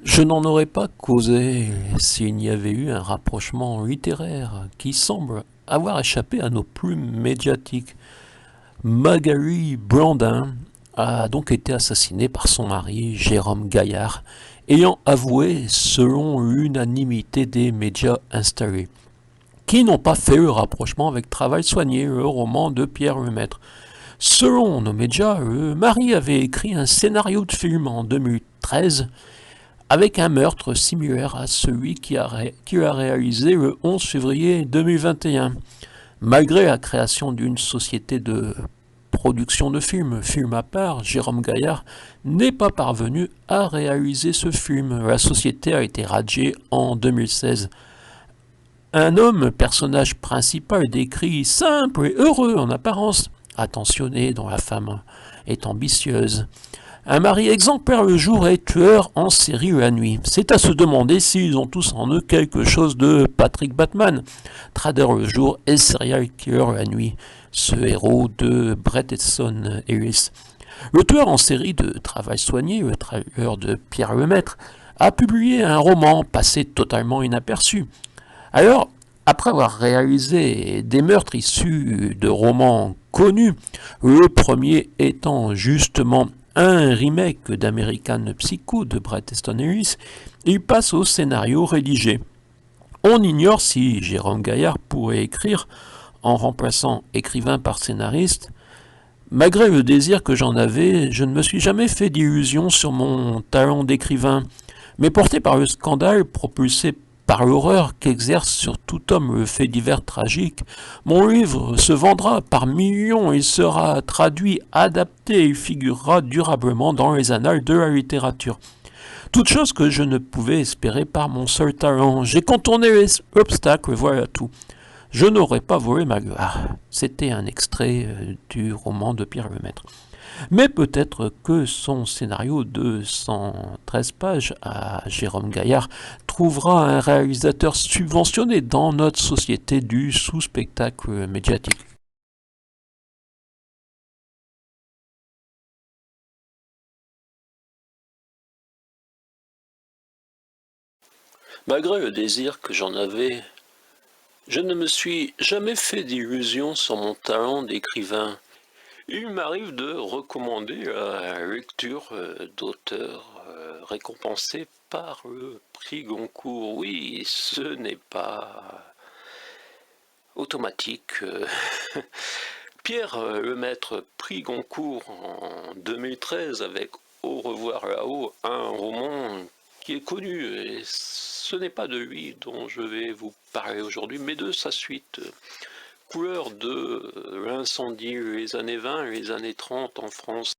Je n'en aurais pas causé s'il n'y avait eu un rapprochement littéraire qui semble avoir échappé à nos plumes médiatiques. Marguerite Brandin a donc été assassinée par son mari, Jérôme Gaillard, ayant avoué, selon l'unanimité des médias installés, qui n'ont pas fait le rapprochement avec Travail soigné, le roman de Pierre Lemaitre. Selon nos médias, le mari avait écrit un scénario de film en 2013 avec un meurtre similaire à celui qu'il a réalisé le 11 février 2021. Malgré la création d'une société de production de films, film à part, Jérôme Gaillard n'est pas parvenu à réaliser ce film. La société a été radiée en 2016. Un homme, personnage principal, décrit simple et heureux en apparence, attentionné dont la femme est ambitieuse. Un mari exemplaire le jour et tueur en série la nuit. C'est à se demander s'ils ont tous en eux quelque chose de Patrick Batman, trader le jour et serial killer la nuit, ce héros de Bret Easton Ellis. Le tueur en série de Travail soigné, le trailer de Pierre Lemaitre, a publié un roman passé totalement inaperçu. Alors, après avoir réalisé des meurtres issus de romans connus, le premier étant justement un remake d'American Psycho de Bret Easton Ellis, il passe au scénario rédigé. On ignore si Jérôme Gaillard pourrait écrire en remplaçant écrivain par scénariste. Malgré le désir que j'en avais, je ne me suis jamais fait d'illusions sur mon talent d'écrivain. Mais porté par le scandale propulsé par l'horreur qu'exerce sur tout homme le fait divers tragique, mon livre se vendra par millions, il sera traduit, adapté et figurera durablement dans les annales de la littérature. Toute chose que je ne pouvais espérer par mon seul talent. J'ai contourné les obstacles, voilà tout. Je n'aurais pas volé ma gloire. C'était un extrait du roman de Pierre Lemaitre. Mais peut-être que son scénario de 113 pages à Jérôme Gaillard trouvera un réalisateur subventionné dans notre société du sous-spectacle médiatique. Malgré le désir que j'en avais, je ne me suis jamais fait d'illusions sur mon talent d'écrivain. Il m'arrive de recommander la lecture d'auteurs récompensés par le prix Goncourt. Oui, ce n'est pas automatique. Pierre Lemaitre, prix Goncourt en 2013 avec Au revoir là-haut, un roman qui est connu. Et ce n'est pas de lui dont je vais vous parler aujourd'hui, mais de sa suite. Couleur de l'incendie, les années 20 et les années 30 en France.